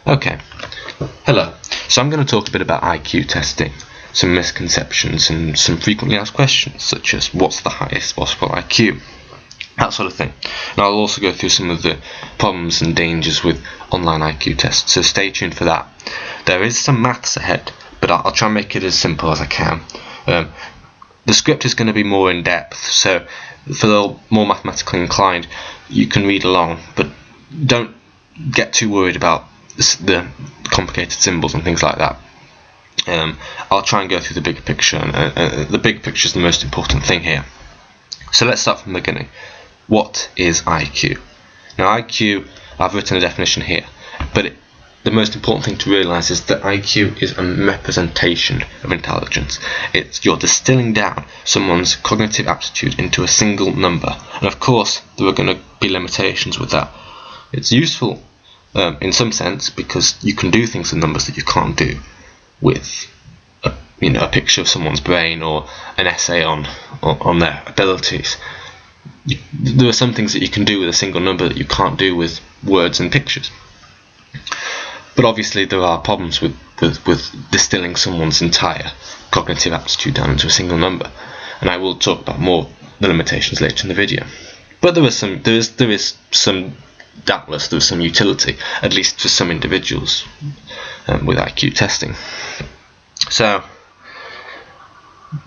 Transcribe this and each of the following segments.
Okay, hello. So I'm going to talk a bit about IQ testing, some misconceptions and some frequently asked questions such as what's the highest possible IQ, that sort of thing. And I'll also go through some of the problems and dangers with online IQ tests, so stay tuned for that. There is some maths ahead, but I'll try and make it as simple as I can. The script is going to be more in depth, so for the more mathematically inclined you can read along, but don't get too worried about the complicated symbols and things like that. I'll try and go through the bigger picture, and the big picture is the most important thing here. So let's start from the beginning. What is IQ? Now IQ, I've written a definition here, but the most important thing to realise is that IQ is a representation of intelligence. You're distilling down someone's cognitive aptitude into a single number, and of course there are going to be limitations with that. It's useful in some sense because you can do things with numbers that you can't do with a picture of someone's brain or an essay on their abilities. There are some things that you can do with a single number that you can't do with words and pictures. But obviously there are problems with distilling someone's entire cognitive aptitude down into a single number, and I will talk about more the limitations later in the video. But there is some doubtless there is some utility, at least for some individuals, with IQ testing. So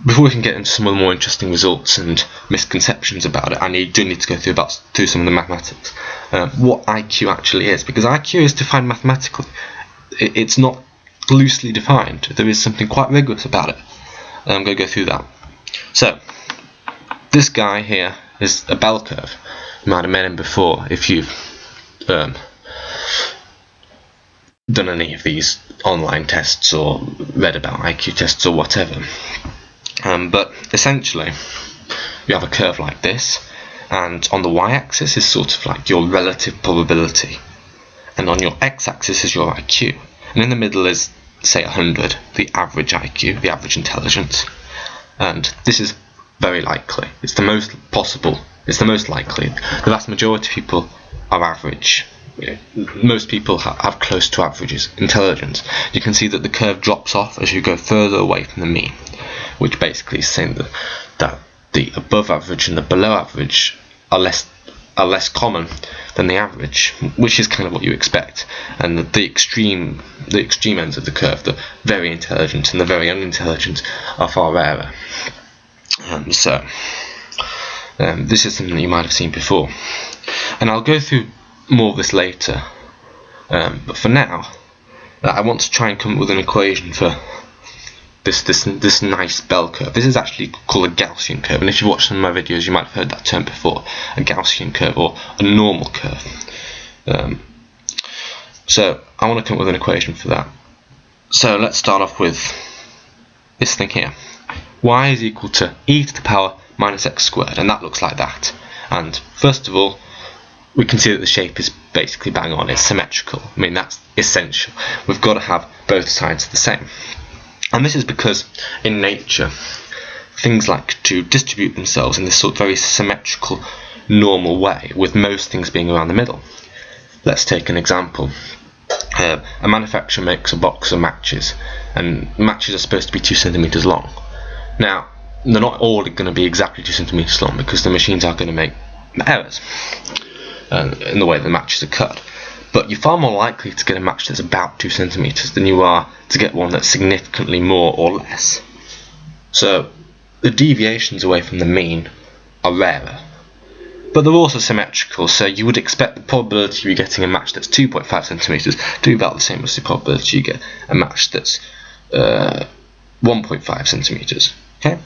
before we can get into some of the more interesting results and misconceptions about it, I do need to go through some of the mathematics. What IQ actually is, because IQ is defined mathematically. It's not loosely defined. There is something quite rigorous about it. I'm going to go through that. So this guy here is a bell curve. You might have met him before if you've done any of these online tests or read about IQ tests or whatever. But essentially you have a curve like this, and on the y-axis is sort of like your relative probability, and on your x-axis is your IQ, and in the middle is, say, 100, the average IQ, the average intelligence. And this is very likely. It's the most possible. It's the most likely. The vast majority of people are average. Most people have close to average intelligence. You can see that the curve drops off as you go further away from the mean, which basically is saying that the above average and the below average are less common than the average, which is kind of what you expect. And the extreme ends of the curve, the very intelligent and the very unintelligent, are far rarer. So this is something that you might have seen before, and I'll go through more of this later. But for now, I want to try and come up with an equation for this nice bell curve. This is actually called a Gaussian curve, and if you've watched some of my videos you might have heard that term before, a Gaussian curve or a normal curve. So I want to come up with an equation for that. So let's start off with this thing here. Y is equal to e to the power minus x squared, and that looks like that. And first of all, we can see that the shape is basically bang on, it's symmetrical. I mean, that's essential. We've got to have both sides the same. And this is because in nature things like to distribute themselves in this sort of very symmetrical, normal way, with most things being around the middle. Let's take an example. A manufacturer makes a box of matches, and matches are supposed to be 2 centimeters long. Now, they're not all going to be exactly 2 centimeters long because the machines are going to make errors in the way the matches are cut. But you're far more likely to get a match that's about 2 centimeters than you are to get one that's significantly more or less. So the deviations away from the mean are rarer, but they're also symmetrical, so you would expect the probability of you getting a match that's 2.5 centimeters to be about the same as the probability you get a match that's 1.5 centimeters. Okay.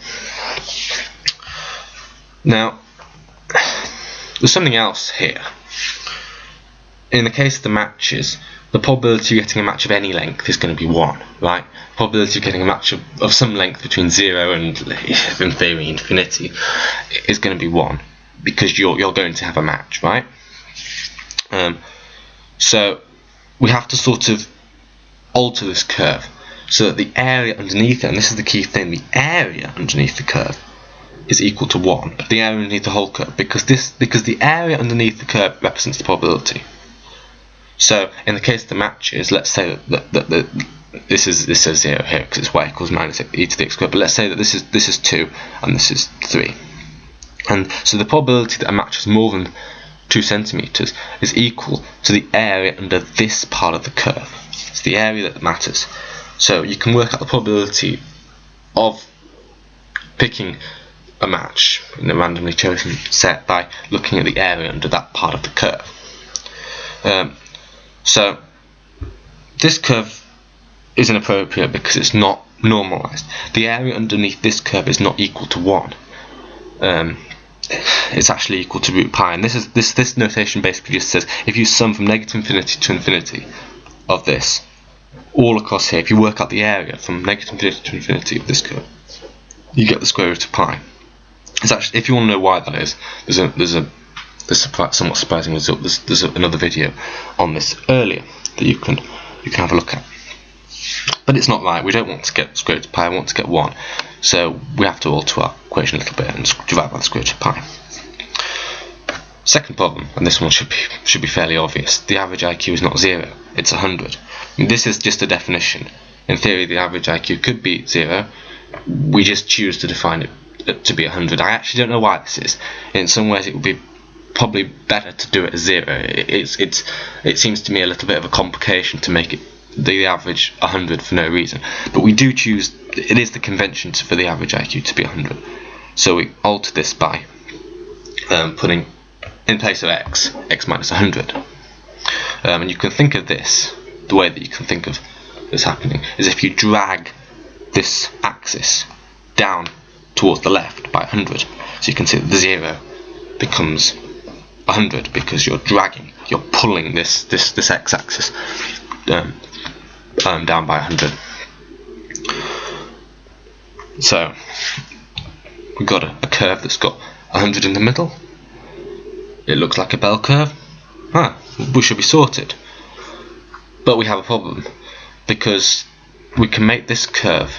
Now there's something else here. In the case of the matches, the probability of getting a match of any length is going to be 1, right? The probability of getting a match of some length between 0 and, in theory, infinity is going to be 1, because you're going to have a match, right? So we have to sort of alter this curve so that the area underneath it, and this is the key thing, the area underneath the curve is equal to 1, the area underneath the whole curve, because the area underneath the curve represents the probability. So in the case of the matches, let's say that this says 0 here because it's y equals minus e to the x squared. But let's say that this is 2 and this is 3, and so the probability that a match is more than 2 centimeters is equal to the area under this part of the curve. It's the area that matters. So you can work out the probability of picking a match in a randomly chosen set by looking at the area under that part of the curve. So this curve is inappropriate because it's not normalized. The area underneath this curve is not equal to 1. It's actually equal to root pi, and this notation basically just says if you sum from negative infinity to infinity of this all across here, if you work out the area from negative infinity to infinity of this curve, you get the square root of pi. It's actually, if you want to know why that is, there's a somewhat surprising result. There's another video on this earlier that you can have a look at. But it's not right. We don't want to get square root of pi. We want to get 1. So we have to alter our equation a little bit and divide by the square root of pi. Second problem, and this one should be fairly obvious. The average IQ is not 0. It's 100. And this is just a definition. In theory, the average IQ could be 0. We just choose to define it to be 100. I actually don't know why this is. In some ways, it would be probably better to do it as 0. It seems to me a little bit of a complication to make it the average 100 for no reason. But we do choose. It is the convention for the average IQ to be 100. So we alter this by putting in place of x minus 100. And you can think of this, the way that you can think of this happening is if you drag this axis down towards the left by 100. So you can see that the 0 becomes 100 because you're pulling this x-axis down by 100. So we've got a curve that's got 100 in the middle. It looks like a bell curve. We should be sorted. But we have a problem because we can make this curve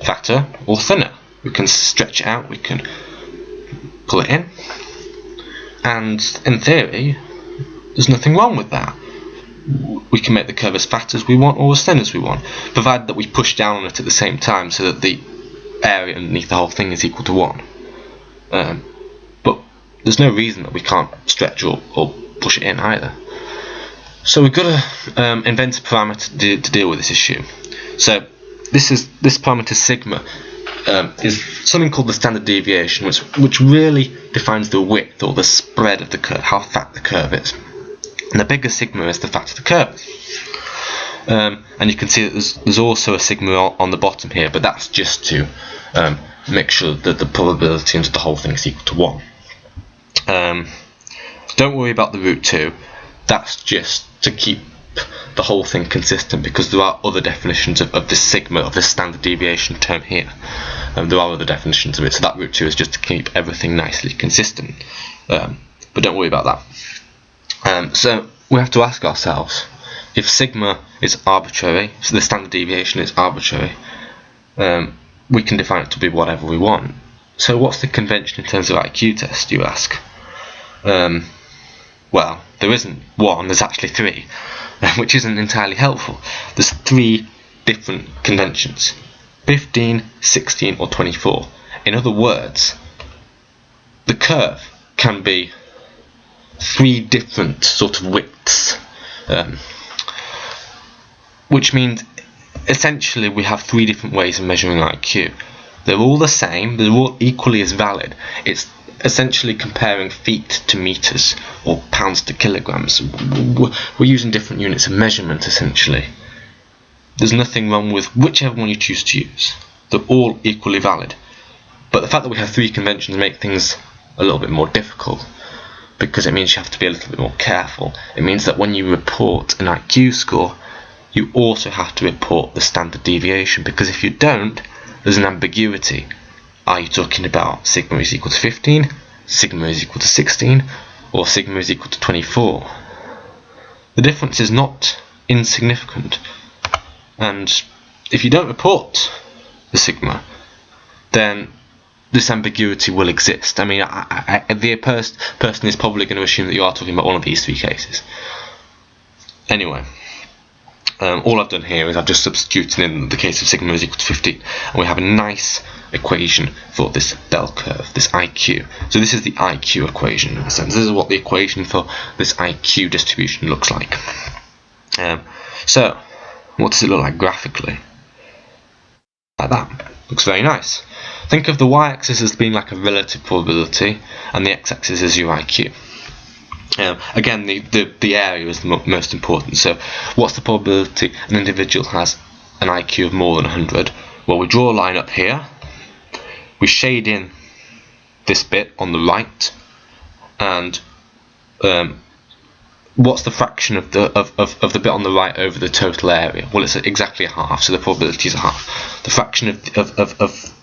fatter or thinner. We can stretch it out, we can pull it in, and in theory there's nothing wrong with that. We can make the curve as fat as we want or as thin as we want, provided that we push down on it at the same time so that the area underneath the whole thing is equal to 1. But there's no reason that we can't stretch or push it in either. So we've got to invent a parameter to deal with this issue. So this parameter sigma is something called the standard deviation, which really defines the width or the spread of the curve, how fat the curve is. And the bigger sigma is the fatter the curve is. And you can see that there's also a sigma on the bottom here, but that's just to make sure that the probability under the whole thing is equal to 1. Don't worry about the root 2. That's just to keep the whole thing consistent, because there are other definitions of this sigma, of this standard deviation term here. There are other definitions of it, so that root 2 is just to keep everything nicely consistent. But don't worry about that. So we have to ask ourselves, if sigma is arbitrary, so the standard deviation is arbitrary, we can define it to be whatever we want. So what's the convention in terms of IQ test, you ask? Well, there isn't one, there's actually 3, which isn't entirely helpful. There's 3 different conventions: 15, 16 or 24. In other words, the curve can be 3 different sort of widths, which means essentially we have 3 different ways of measuring IQ. They're all the same, they're all equally as valid. It's essentially comparing feet to meters or pounds to kilograms. We're using different units of measurement essentially. There's nothing wrong with whichever one you choose to use. They're all equally valid. But the fact that we have 3 conventions make things a little bit more difficult, because it means you have to be a little bit more careful. It means that when you report an IQ score, you also have to report the standard deviation, because if you don't, there's an ambiguity. Are you talking about sigma is equal to 15, sigma is equal to 16, or sigma is equal to 24? The difference is not insignificant, and if you don't report the sigma, then this ambiguity will exist. I mean, the person is probably going to assume that you are talking about one of these 3 cases. Anyway, all I've done here is I've just substituted in the case of sigma is equal to 15, and we have a nice equation for this bell curve, this IQ. So this is the IQ equation in a sense. This is what the equation for this IQ distribution looks like. So what does it look like graphically? Like that. Looks very nice. Think of the y-axis as being like a relative probability, and the x-axis is your IQ. Again, the area is the most important. So what's the probability an individual has an IQ of more than 100? Well, we draw a line up here, we shade in this bit on the right, and what's the fraction of the bit on the right over the total area? Well, it's exactly a half, so the probability is a half. The fraction of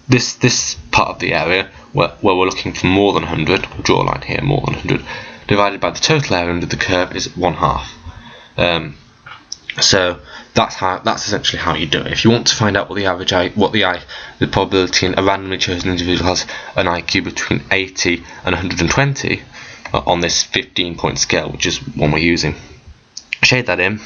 this part of the area where we're looking for more than 100, we'll draw a line here, more than 100, divided by the total area under the curve is 1/2. So that's essentially how you do it. If you want to find out what the probability in a randomly chosen individual has an IQ between 80 and 120 on this 15-point scale, which is one we're using, shade that in,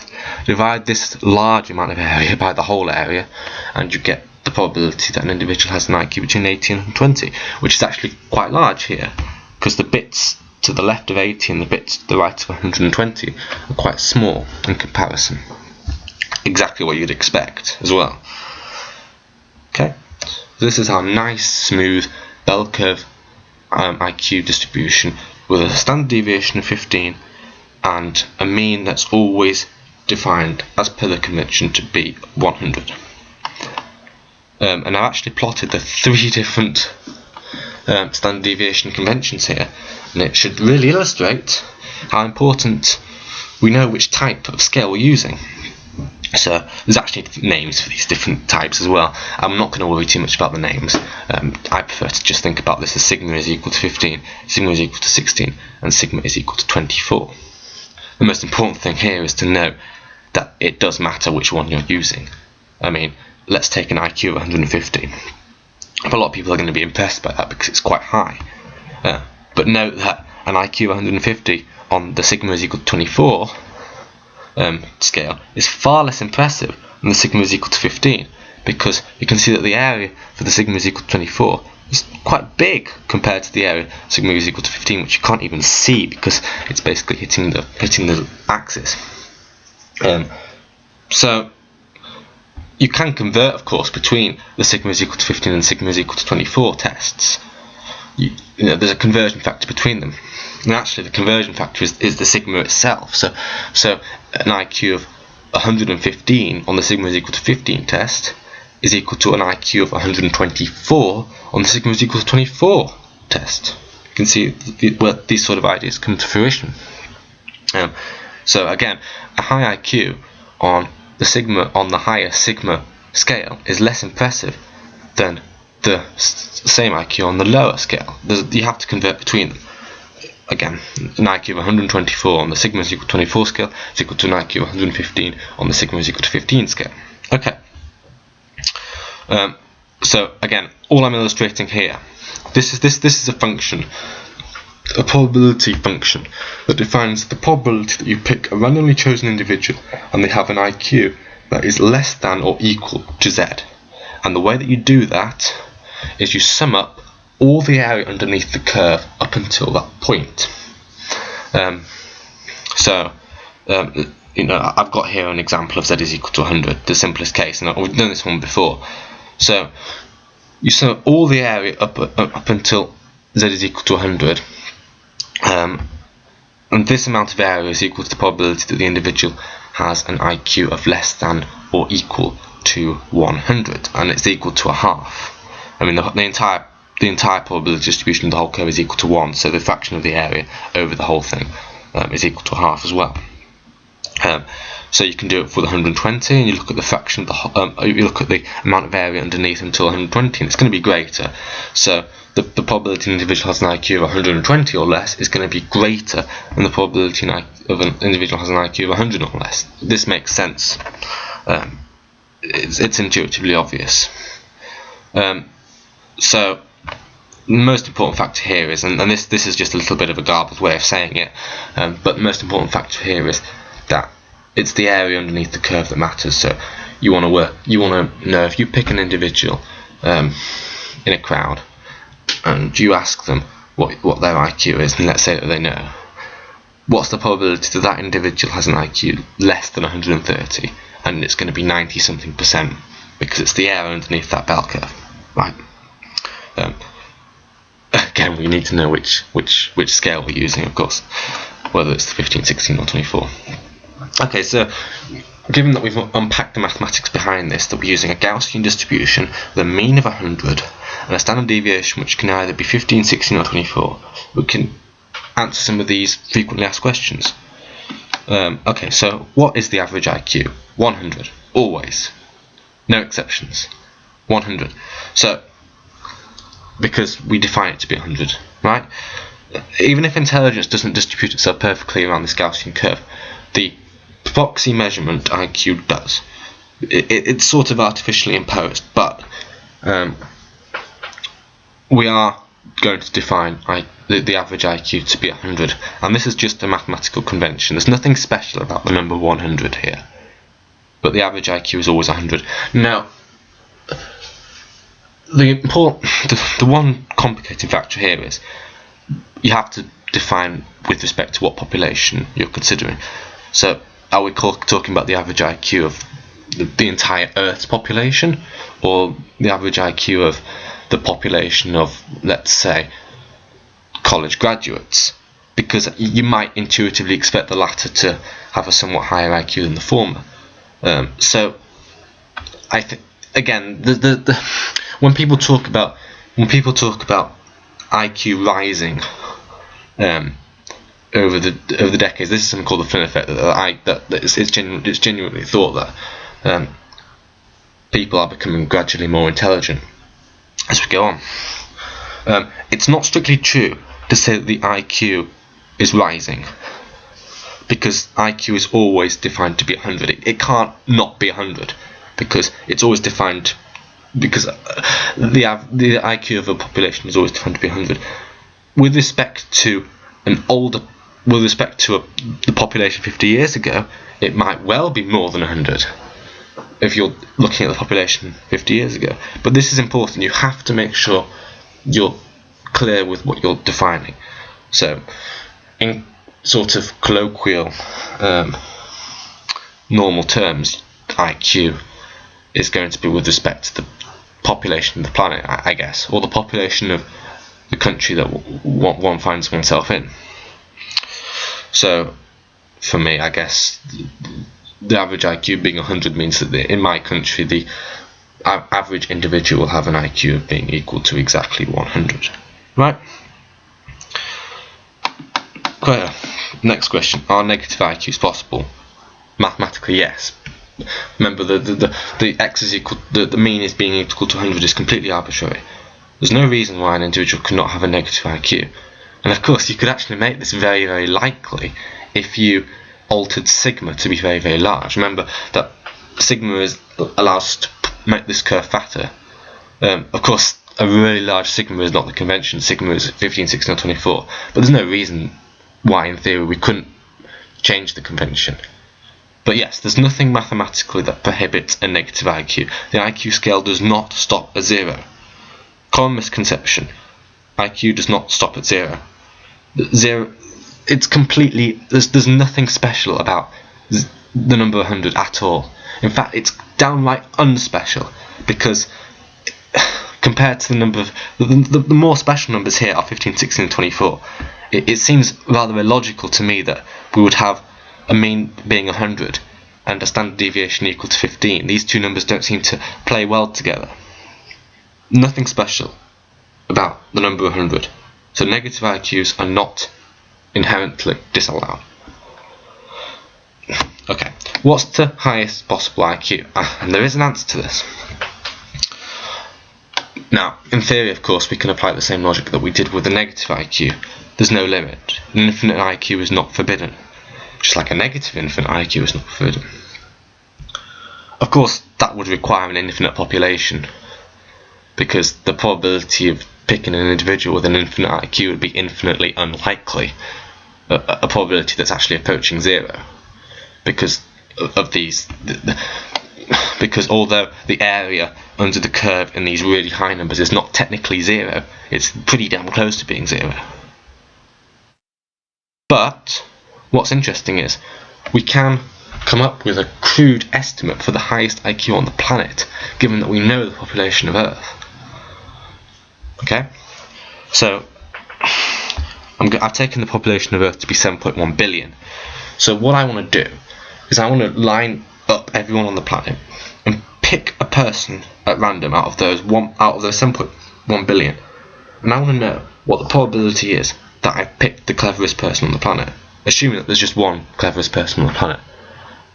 divide this large amount of area by the whole area, and you get the probability that an individual has an IQ between 80 and 120, which is actually quite large here, because the bits to the left of 80 and the bits to the right of 120 are quite small in comparison. Exactly what you'd expect as well. Okay, so this is our nice smooth bell curve IQ distribution with a standard deviation of 15 and a mean that's always defined as per the convention to be 100. And I've actually plotted the 3 different standard deviation conventions here, and it should really illustrate how important we know which type of scale we're using. So there's actually names for these different types as well. I'm not going to worry too much about the names. I prefer to just think about this as sigma is equal to 15, sigma is equal to 16, and sigma is equal to 24. The most important thing here is to know that it does matter which one you're using. I mean, let's take an IQ of 150. A lot of people are going to be impressed by that because it's quite high. But note that an IQ of 150 on the sigma is equal to 24 scale is far less impressive than the sigma is equal to 15, because you can see that the area for the sigma is equal to 24 is quite big compared to the area sigma is equal to 15, which you can't even see because it's basically hitting the axis. So you can convert, of course, between the sigma is equal to 15 and sigma is equal to 24 tests. You know, there's a conversion factor between them, and actually the conversion factor is the sigma itself. So an IQ of 115 on the sigma is equal to 15 test is equal to an IQ of 124 on the sigma is equal to 24 test. You can see where these sort of ideas come to fruition. So again, a high IQ on the higher sigma scale is less impressive than the same IQ on the lower scale. You have to convert between them. Again, an IQ of 124 on the sigma is equal to 24 scale is equal to an IQ of 115 on the sigma is equal to 15 scale. Okay. So again, all I'm illustrating here, this is a function, a probability function that defines the probability that you pick a randomly chosen individual and they have an IQ that is less than or equal to Z. And the way that you do that is you sum up all the area underneath the curve up until that point. You know, I've got here an example of Z is equal to 100, the simplest case, and we've done this one before. So you sum up all the area up until Z is equal to 100, and this amount of area is equal to the probability that the individual has an IQ of less than or equal to 100, and it's equal to a half. I mean, the entire probability distribution of the whole curve is equal to 1, so the fraction of the area over the whole thing is equal to a half as well. So you can do it for the 120, and you look at the fraction of you look at the amount of area underneath until 120, and it's going to be greater. So the probability an individual has an IQ of 120 or less is going to be greater than the probability of an individual has an IQ of 100 or less. This makes sense. It's intuitively obvious. So the most important factor here is, and this is just a little bit of a garbled way of saying it, but the most important factor here is that it's the area underneath the curve that matters. So you want to know if you pick an individual in a crowd and you ask them what their IQ is, and let's say that they know, what's the probability that that individual has an IQ less than 130, and it's going to be 90 something percent, because it's the area underneath that bell curve, right? Again, we need to know which scale we're using, of course, whether it's the 15, 16 or 24. Okay, so given that we've unpacked the mathematics behind this, that we're using a Gaussian distribution with a mean of 100 and a standard deviation which can either be 15, 16 or 24, we can answer some of these frequently asked questions. Okay, so what is the average IQ? 100, always, no exceptions, 100. So, because we define it to be 100, right? Even if intelligence doesn't distribute itself perfectly around this Gaussian curve, the proxy measurement IQ does. It's sort of artificially imposed, but we are going to define the average IQ to be 100, and this is just a mathematical convention. There's nothing special about the number 100 here, but the average IQ is always 100. Now, the one complicated factor here is you have to define with respect to what population you're considering. So are we talking about the average IQ of the entire Earth's population, or the average IQ of the population of, let's say, college graduates? Because you might intuitively expect the latter to have a somewhat higher IQ than the former. So I think, again, when people talk about IQ rising over the decades, this is something called the Flynn effect. It's genuinely thought that people are becoming gradually more intelligent as we go on. It's not strictly true to say that the IQ is rising, because IQ is always defined to be 100. It can't not be 100, because it's always defined, because the IQ of a population is always defined to be 100. With respect to the population 50 years ago, it might well be more than 100 if you're looking at the population 50 years ago. But this is important. You have to make sure you're clear with what you're defining. So, in sort of colloquial, normal terms, IQ is going to be with respect to the population of the planet, I guess, or the population of the country that one finds oneself in. So, for me, I guess the average IQ being 100 means that in my country, the average individual will have an IQ of being equal to exactly 100. Right? Okay, next question. Are negative IQs possible? Mathematically, yes. Remember, the x is equal, the mean is being equal to 100 is completely arbitrary. There's no reason why an individual could not have a negative IQ. And of course, you could actually make this very, very likely if you altered sigma to be very, very large. Remember that sigma allows us to make this curve fatter. Of course, a really large sigma is not the convention. Sigma is 15, 16 or 24. But there's no reason why, in theory, we couldn't change the convention. But yes, there's nothing mathematically that prohibits a negative IQ. The IQ scale does not stop at 0. Common misconception. IQ does not stop at 0. 0. It's completely. There's nothing special about the number 100 at all. In fact, it's downright unspecial, because compared to the number of the more special numbers here are 15, 16 and 24. It seems rather illogical to me that we would have a mean being 100 and a standard deviation equal to 15. These two numbers don't seem to play well together. Nothing special about the number 100. So negative IQs are not inherently disallowed. Okay, what's the highest possible IQ? And there is an answer to this. Now, in theory, of course, we can apply the same logic that we did with the negative IQ. There's no limit. An infinite IQ is not forbidden. Just like a negative infinite IQ is not forbidden. Of course, that would require an infinite population, because the probability of picking an individual with an infinite IQ would be infinitely unlikely. A probability that's actually approaching 0. Because of these, because although the area under the curve in these really high numbers is not technically 0, it's pretty damn close to being 0. But what's interesting is we can come up with a crude estimate for the highest IQ on the planet, given that we know the population of Earth. Okay, so I've taken the population of Earth to be 7.1 billion. So what I want to do is I want to line up everyone on the planet and pick a person at random out of those 7.1 billion, and I want to know what the probability is that I've picked the cleverest person on the planet, assuming that there's just one cleverest person on the planet.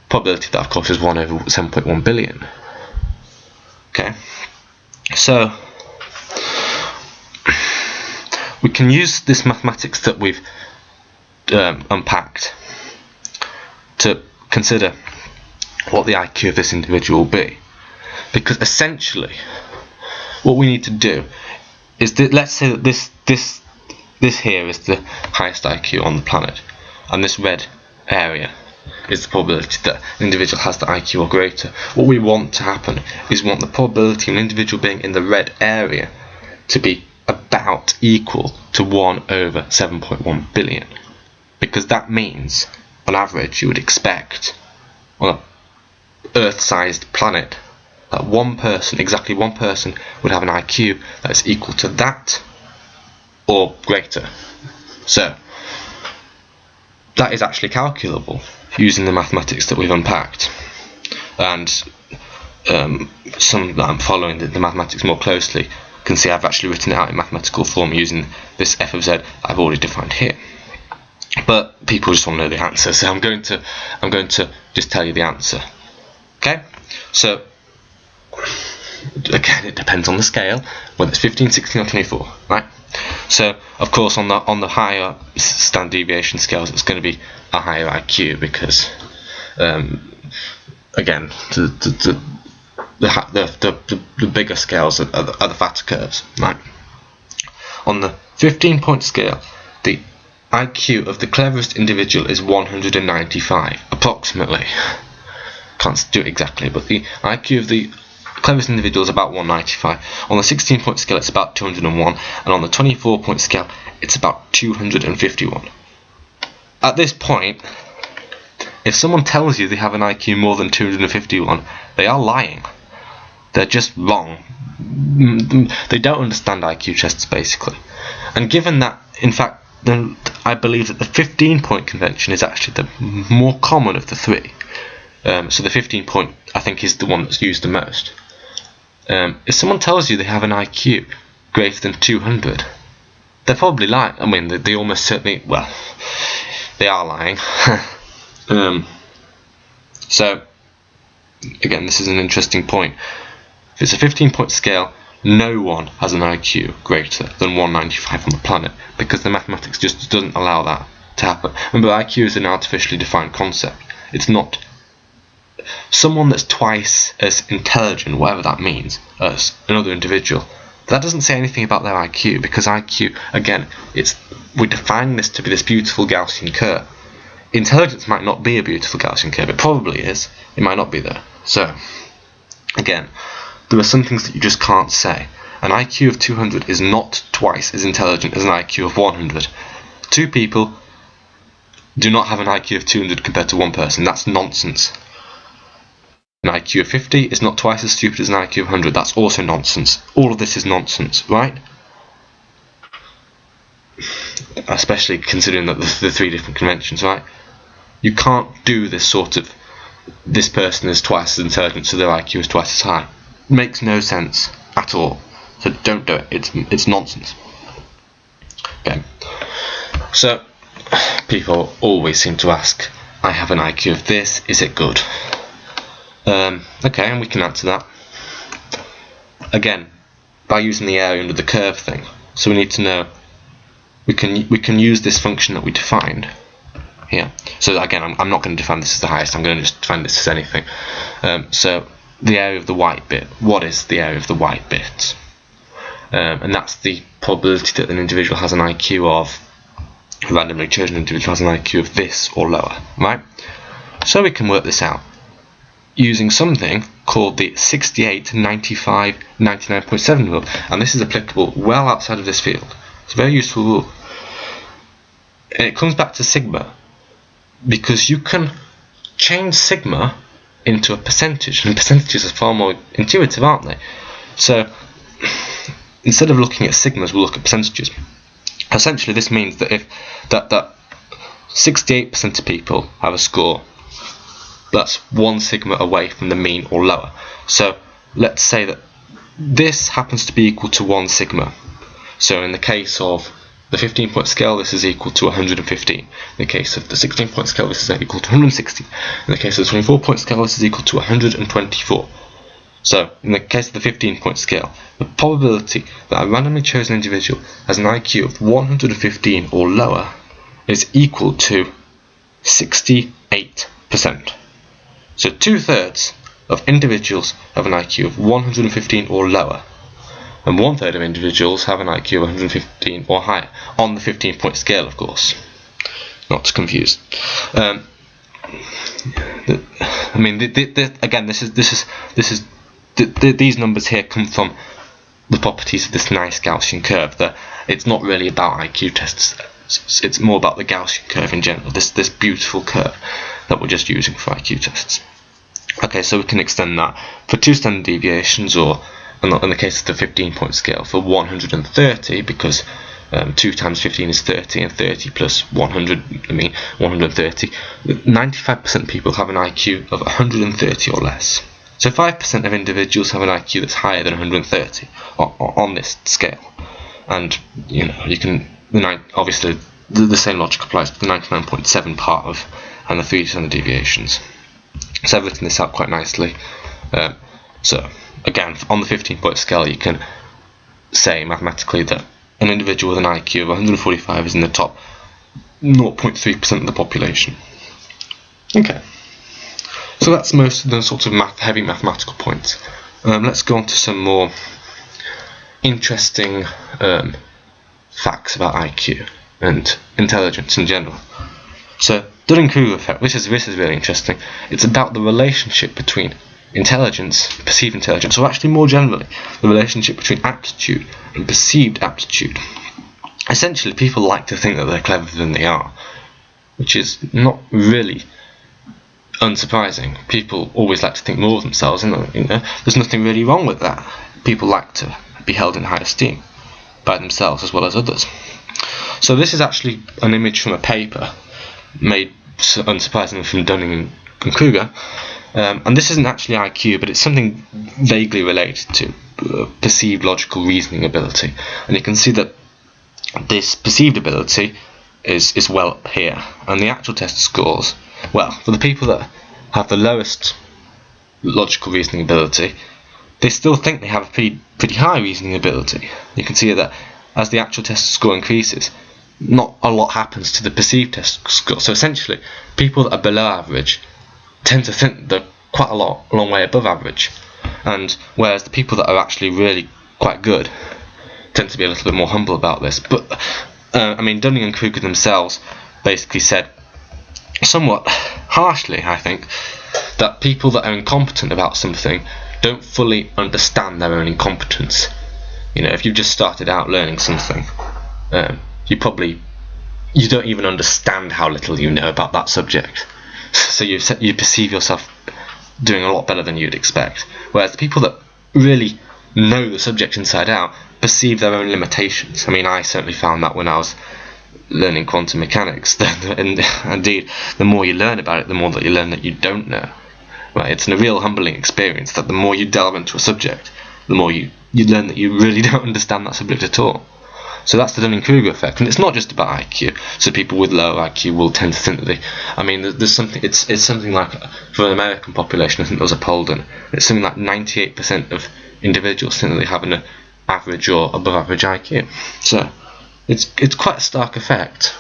Probability that, of course, is 1 over 7.1 billion. Okay, so we can use this mathematics that we've unpacked to consider what the IQ of this individual will be, because essentially what we need to do is that, let's say that this here is the highest IQ on the planet, and this red area is the probability that an individual has the IQ or greater. What we want to happen is we want the probability of an individual being in the red area to be about equal to 1 over 7.1 billion, because that means on average you would expect on an Earth-sized planet that exactly one person would have an IQ that is equal to that or greater. So that is actually calculable using the mathematics that we've unpacked, and some that I'm following the mathematics more closely can see I've actually written it out in mathematical form using this f of z I've already defined here. But people just want to know the answer, so I'm going to just tell you the answer. Okay, so again, it depends on the scale, whether it's 15, 16 or 24, right? So of course on the higher standard deviation scales it's going to be a higher IQ, because again the bigger scales are the fatter curves, right? On the 15-point scale, the IQ of the cleverest individual is 195 approximately. Can't do it exactly, but the IQ of the cleverest individual is about 195. On the 16-point scale it's about 201, and on the 24-point scale it's about 251. At this point, if someone tells you they have an IQ more than 251, they are lying. They're just wrong. They don't understand IQ tests, basically. And given that, in fact, I believe that the 15-point convention is actually the more common of the three. So the 15-point, I think, is the one that's used the most. If someone tells you they have an IQ greater than 200, they're probably lying. I mean, they almost certainly, well, they are lying. So, again, this is an interesting point. If it's a 15-point scale, no one has an IQ greater than 195 on the planet, because the mathematics just doesn't allow that to happen. Remember, IQ is an artificially defined concept. It's not someone that's twice as intelligent, whatever that means, as another individual. That doesn't say anything about their IQ, because IQ, again, we're defining this to be this beautiful Gaussian curve. Intelligence might not be a beautiful Gaussian curve. It probably is. It might not be there. So, again, there are some things that you just can't say. An IQ of 200 is not twice as intelligent as an IQ of 100. Two people do not have an IQ of 200 compared to one person. That's nonsense. An IQ of 50 is not twice as stupid as an IQ of 100. That's also nonsense. All of this is nonsense, right? Especially considering that the three different conventions, right? You can't do this sort of, this person is twice as intelligent, so their IQ is twice as high. It makes no sense at all. So don't do it. It's nonsense. Okay. So people always seem to ask, I have an IQ of this, is it good? Okay, and we can answer that. Again, by using the area under the curve thing. So we need to know, we can use this function that we defined here. So again, I'm not going to define this as the highest, I'm going to just define this as anything. So the area of the white bit, what is the area of the white bit? And that's the probability that an individual has an IQ of, a randomly chosen individual has an IQ of this or lower, right? So we can work this out. using something called the 68, 95, 99.7 rule, and this is applicable well outside of this field. It's a very useful rule. And it comes back to sigma, because you can change sigma into a percentage, and percentages are far more intuitive, aren't they? So instead of looking at sigmas, we'll look at percentages. Essentially, this means that if that 68% of people have a score that's 1 sigma away from the mean or lower. So let's say that this happens to be equal to 1 sigma. So in the case of the 15-point scale, this is equal to 115. In the case of the 16-point scale, this is equal to 160. In the case of the 24-point scale, this is equal to 124. So in the case of the 15-point scale, the probability that a randomly chosen individual has an IQ of 115 or lower is equal to 68%. So 2/3 of individuals have an IQ of 115 or lower, and 1/3 of individuals have an IQ of 115 or higher, on the 15-point scale, of course, not to confuse. I mean, again, these numbers here come from the properties of this nice Gaussian curve. That it's not really about IQ tests. It's more about the Gaussian curve in general. This beautiful curve that we're just using for IQ tests. Okay, so we can extend that for 2 standard deviations, or in the case of the 15-point scale, for 130, because 2 times 15 is 30, and 30 plus 100, 130. 95% of people have an IQ of 130 or less. So 5% of individuals have an IQ that's higher than 130 on this scale. And you can obviously the same logic applies to the 99.7 part of and the 3 standard deviations. So I've written this out quite nicely. So again, on the 15-point scale, you can say mathematically that an individual with an IQ of 145 is in the top 0.3% of the population. Okay, so that's most of the sort of heavy mathematical points. Let's go on to some more interesting facts about IQ and intelligence in general. So Dunning-Kruger effect, this is really interesting. It's about the relationship between intelligence, perceived intelligence, or actually more generally, the relationship between aptitude and perceived aptitude. Essentially, people like to think that they're cleverer than they are, which is not really unsurprising. People always like to think more of themselves, and there's nothing really wrong with that. People like to be held in high esteem by themselves as well as others. So this is actually an image from a paper made, unsurprisingly, from Dunning and Kruger, and this isn't actually IQ, but it's something vaguely related to perceived logical reasoning ability. And you can see that this perceived ability is well up here, and the actual test scores, well, for the people that have the lowest logical reasoning ability, they still think they have a pretty high reasoning ability. You can see that as the actual test score increases, not a lot happens to the perceived test score. So essentially, people that are below average tend to think they're quite a long way above average, and whereas the people that are actually really quite good tend to be a little bit more humble about this. But Dunning and Kruger themselves basically said, somewhat harshly, I think, that people that are incompetent about something don't fully understand their own incompetence. If you've just started out learning something, you don't even understand how little you know about that subject. So you perceive yourself doing a lot better than you'd expect. Whereas the people that really know the subject inside out perceive their own limitations. I certainly found that when I was learning quantum mechanics. And indeed, the more you learn about it, the more that you learn that you don't know. Right? It's a real humbling experience that the more you delve into a subject, the more you learn that you really don't understand that subject at all. So that's the Dunning-Kruger effect, and it's not just about IQ. So people with low IQ will tend to think that there's something. It's something like, for an American population, I think there was a poll done. It's something like 98% of individuals think that they have an average or above average IQ. So it's quite a stark effect.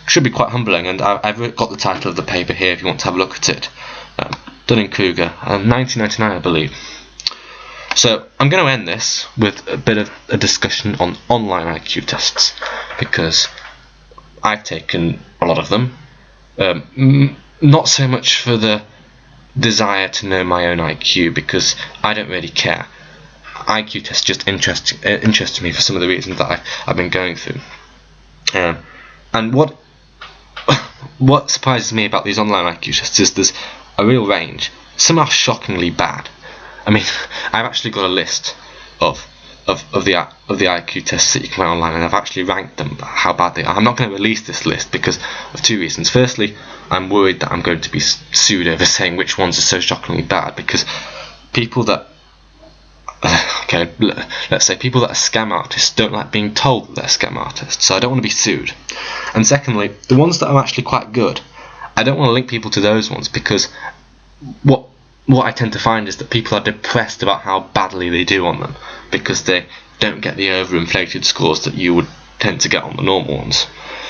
Should be quite humbling, and I've got the title of the paper here if you want to have a look at it. Dunning-Kruger, 1999, I believe. So I'm going to end this with a bit of a discussion on online IQ tests, because I've taken a lot of them, not so much for the desire to know my own IQ because I don't really care. IQ tests just interest me for some of the reasons that I've been going through. And what surprises me about these online IQ tests is there's a real range. Some are shockingly bad. I mean, I've actually got a list of the IQ tests that you can find online, and I've actually ranked them how bad they are. I'm not going to release this list because of two reasons. Firstly, I'm worried that I'm going to be sued over saying which ones are so shockingly bad, because people that let's say people that are scam artists don't like being told that they're scam artists, so I don't want to be sued. And secondly, the ones that are actually quite good, I don't want to link people to those ones, because what I tend to find is that people are depressed about how badly they do on them because they don't get the overinflated scores that you would tend to get on the normal ones.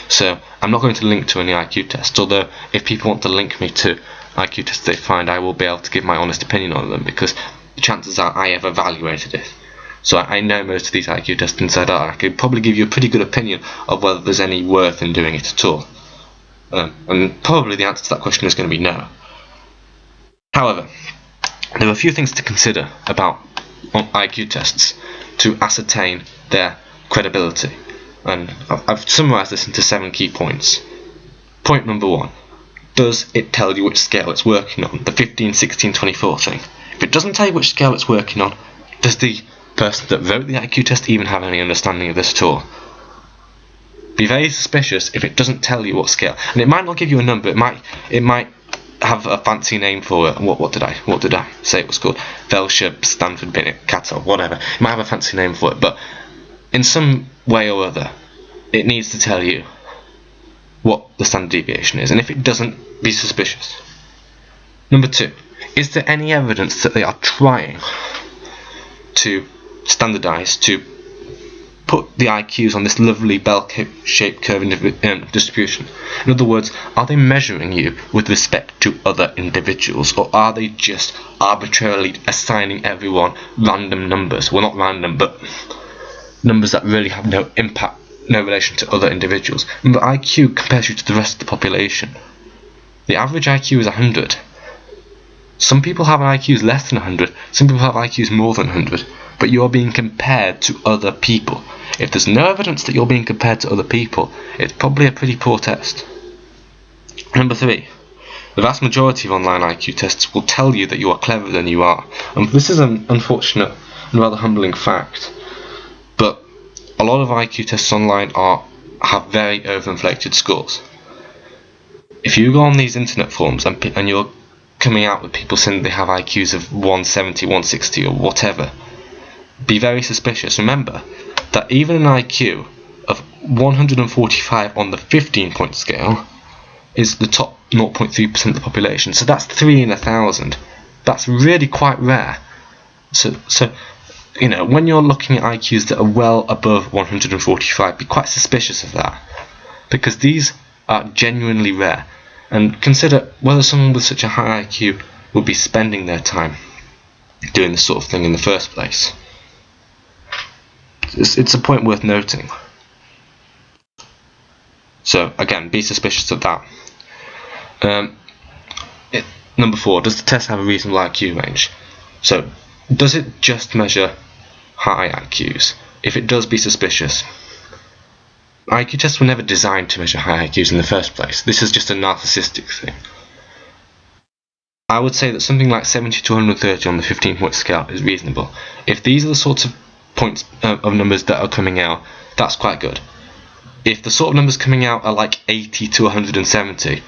So I'm not going to link to any IQ tests, although if people want to link me to IQ tests they find, I will be able to give my honest opinion on them, because the chances are I have evaluated it. So I know most of these IQ tests inside out. I could probably give you a pretty good opinion of whether there's any worth in doing it at all. And probably the answer to that question is going to be no. However, there are a few things to consider about IQ tests to ascertain their credibility, and I've summarised this into 7 key points. Point number 1: does it tell you which scale it's working on? The 15, 16, 24 thing. If it doesn't tell you which scale it's working on, does the person that wrote the IQ test even have any understanding of this at all? Be very suspicious if it doesn't tell you what scale, and it might not give you a number. It might have a fancy name for it. What did I say it was called? Velshire, Stanford, Binet, Cattell, whatever. It might have a fancy name for it, but in some way or other, it needs to tell you what the standard deviation is, and if it doesn't, be suspicious. Number 2, is there any evidence that they are trying to standardise, to put the IQs on this lovely bell-shaped curve distribution? In other words, are they measuring you with respect to other individuals, or are they just arbitrarily assigning everyone random numbers? Well, not random, but numbers that really have no impact, no relation to other individuals. Remember, IQ compares you to the rest of the population. The average IQ is 100. Some people have an IQs less than 100, some people have IQs more than 100, but you are being compared to other people. If there's no evidence that you're being compared to other people, it's probably a pretty poor test. Number 3, the vast majority of online IQ tests will tell you that you are cleverer than you are. And this is an unfortunate and rather humbling fact, but a lot of IQ tests online have very overinflated scores. If you go on these internet forums and you're coming out with people saying they have IQs of 170, 160 or whatever, be very suspicious. Remember that even an IQ of 145 on the 15-point scale is the top 0.3% of the population, so that's 3 in 1,000. That's really quite rare. So you know, when you're looking at IQs that are well above 145, be quite suspicious of that, because these are genuinely rare. And consider whether someone with such a high IQ would be spending their time doing this sort of thing in the first place. It's a point worth noting. So again, be suspicious of that. Number 4, does the test have a reasonable IQ range? So does it just measure high IQs? If it does, be suspicious. IQ tests were never designed to measure high IQs in the first place. This is just a narcissistic thing. I would say that something like 70 to 130 on the 15-point scale is reasonable. If these are the sorts of points of numbers that are coming out, that's quite good. If the sort of numbers coming out are like 80 to 170,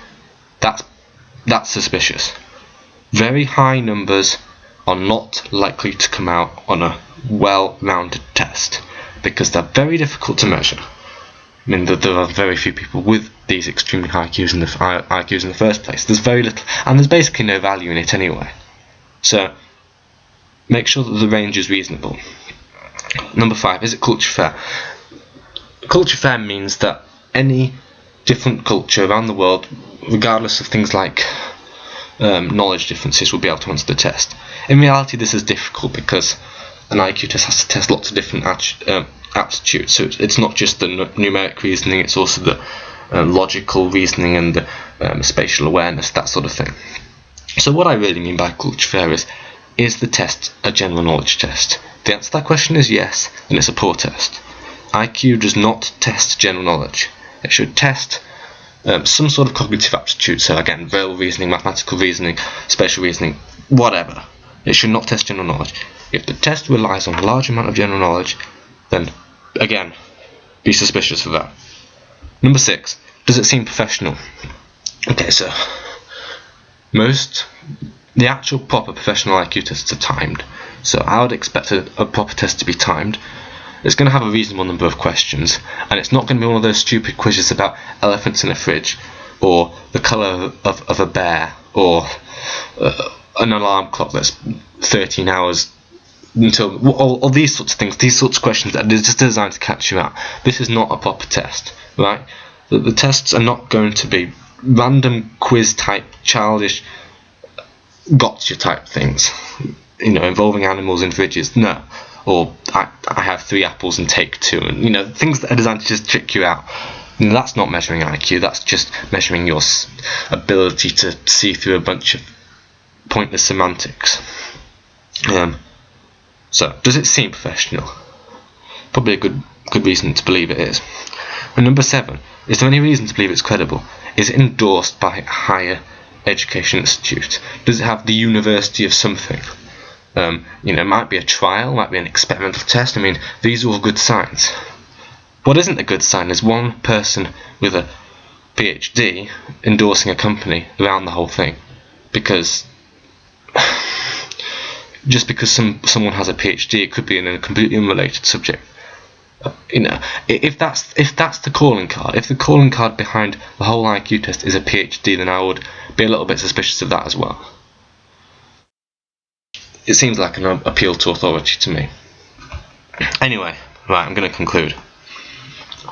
that's suspicious. Very high numbers are not likely to come out on a well-rounded test because they're very difficult to measure. I mean, there are very few people with these extremely high IQs in the first place. There's very little, and there's basically no value in it anyway. So make sure that the range is reasonable. Number 5, is it culture fair? Culture fair means that any different culture around the world, regardless of things like knowledge differences, will be able to answer the test. In reality, this is difficult because an IQ test has to test lots of different aptitudes, so it's not just the numeric reasoning, it's also the logical reasoning and the spatial awareness, that sort of thing. So what I really mean by culture fair is the test a general knowledge test? If the answer to that question is yes, then it's a poor test. IQ does not test general knowledge. It should test some sort of cognitive aptitude, so again, verbal reasoning, mathematical reasoning, spatial reasoning, whatever. It should not test general knowledge. If the test relies on a large amount of general knowledge, then, again, be suspicious of that. Number 6, does it seem professional? Okay, so the actual proper professional IQ tests are timed. So I would expect a proper test to be timed. It's going to have a reasonable number of questions, and it's not going to be one of those stupid quizzes about elephants in a fridge, or the colour of a bear, or an alarm clock that's 13 hours until, all these sorts of things, these sorts of questions that are just designed to catch you out. This is not a proper test, right? The tests are not going to be random quiz type, childish, gotcha type things, involving animals in fridges. No. Or I have 3 apples and take 2, and things that are designed to just trick you out. That's not measuring IQ. That's just measuring your ability to see through a bunch of pointless semantics. So, does it seem professional? Probably a good reason to believe it is. And number 7, is there any reason to believe it's credible? Is it endorsed by a higher education institute? Does it have the university of something? It might be a trial, might be an experimental test. I mean, these are all good signs. What isn't a good sign is one person with a PhD endorsing a company around the whole thing, because just because someone has a PhD, it could be in a completely unrelated subject. If that's the calling card, if the calling card behind the whole IQ test is a PhD, then I would be a little bit suspicious of that as well. It seems like an appeal to authority to me. Anyway, right, I'm going to conclude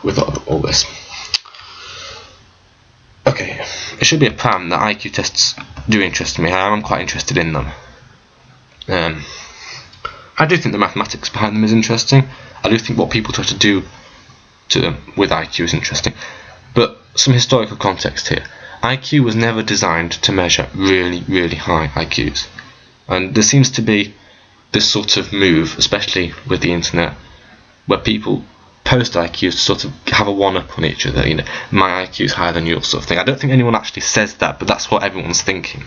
with all this. Okay, it should be apparent that IQ tests do interest me. I am quite interested in them. I do think the mathematics behind them is interesting. I do think what people try to do to them with IQ is interesting. But some historical context here. IQ was never designed to measure really, really high IQs. And there seems to be this sort of move, especially with the internet, where people post IQs to sort of have a one-up on each other. My IQ is higher than yours, sort of thing. I don't think anyone actually says that, but that's what everyone's thinking,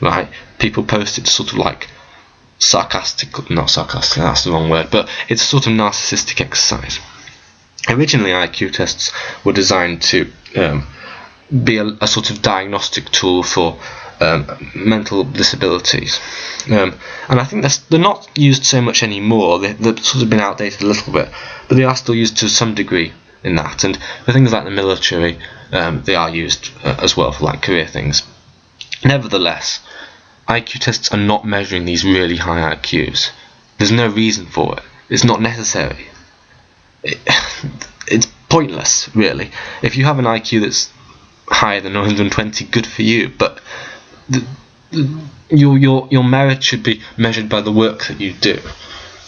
right? People post it to sort of like not sarcastic, that's the wrong word, but it's a sort of narcissistic exercise. Originally, IQ tests were designed to be a sort of diagnostic tool for mental disabilities, and I think they're not used so much anymore. They've sort of been outdated a little bit, but they are still used to some degree in that. And for things like the military, they are used as well for like career things. Nevertheless, IQ tests are not measuring these really high IQs. There's no reason for it. It's not necessary. It's pointless, really. If you have an IQ that's higher than 120, good for you, but your merit should be measured by the work that you do,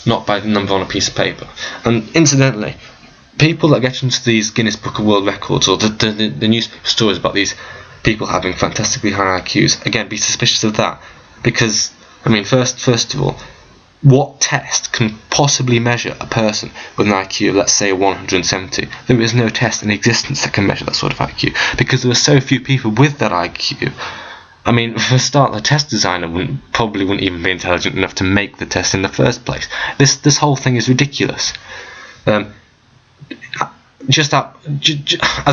not by the number on a piece of paper. And incidentally, people that get into these Guinness Book of World Records, or the newspaper stories about these people having fantastically high IQs, again, be suspicious of that, because first of all, what test can possibly measure a person with an IQ of, let's say, 170? There is no test in existence that can measure that sort of IQ, because there are so few people with that IQ. For a start, the test designer probably wouldn't even be intelligent enough to make the test in the first place. This whole thing is ridiculous. As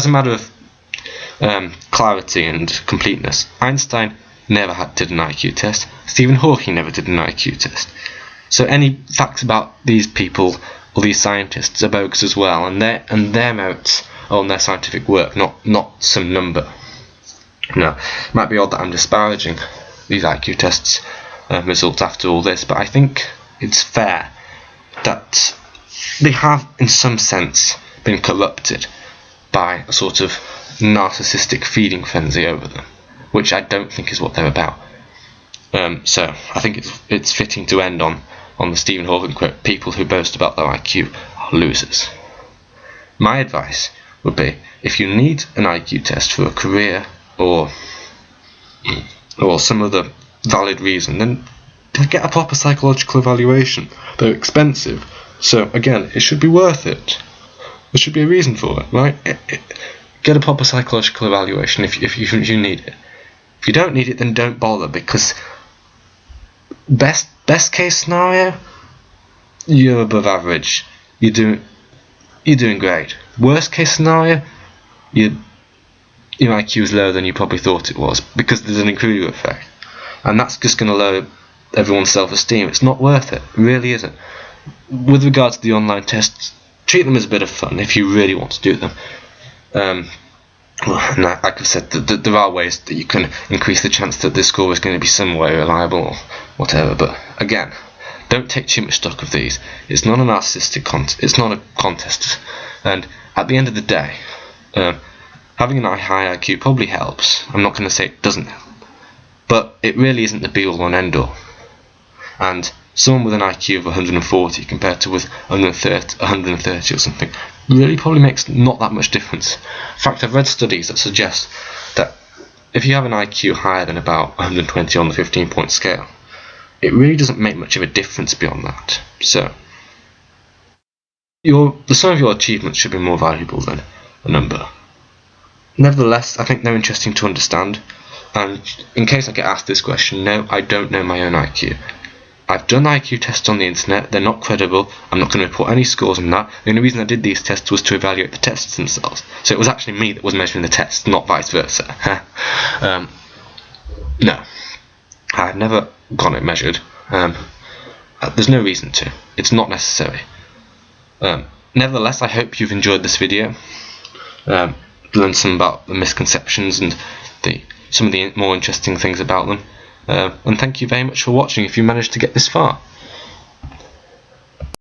a matter of clarity and completeness, Einstein never did an IQ test. Stephen Hawking never did an IQ test. So any facts about these people or these scientists are bogus as well, and their merits are on their scientific work, not some number. Now, it might be odd that I'm disparaging these IQ tests results after all this, but I think it's fair that they have, in some sense, been corrupted by a sort of narcissistic feeding frenzy over them, which I don't think is what they're about. So I think it's fitting to end on the Stephen Hawking quote: "People who boast about their IQ are losers." My advice would be, if you need an IQ test for a career or some other valid reason, then get a proper psychological evaluation. They're expensive, so again, it should be worth it. There should be a reason for it, right? Get a proper psychological evaluation if you need it. If you don't need it, then don't bother, because best case scenario, you're above average. You're doing great. Worst case scenario, your IQ is lower than you probably thought it was, because there's an accrual effect, and that's just going to lower everyone's self-esteem. It's not worth it. It really isn't. With regard to the online tests, treat them as a bit of fun if you really want to do them. And like I've said, there are ways that you can increase the chance that the score is going to be some way reliable or whatever. But again, don't take too much stock of these. It's not a narcissistic it's not a contest. And at the end of the day, having a high IQ probably helps. I'm not going to say it doesn't help, but it really isn't the be-all and end-all. And someone with an IQ of 140 compared to with 130 or something really probably makes not that much difference. In fact, I've read studies that suggest that if you have an IQ higher than about 120 on the 15-point scale, it really doesn't make much of a difference beyond that. So the sum of your achievements should be more valuable than a number. Nevertheless, I think they're interesting to understand, and in case I get asked this question, no, I don't know my own IQ. I've done IQ tests on the internet. They're not credible. I'm not going to report any scores on that. The only reason I did these tests was to evaluate the tests themselves. So it was actually me that was measuring the tests, not vice versa. No, I've never got it measured. There's no reason to. It's not necessary. Nevertheless, I hope you've enjoyed this video. Learned some about the misconceptions and some of the more interesting things about them. And thank you very much for watching if you managed to get this far.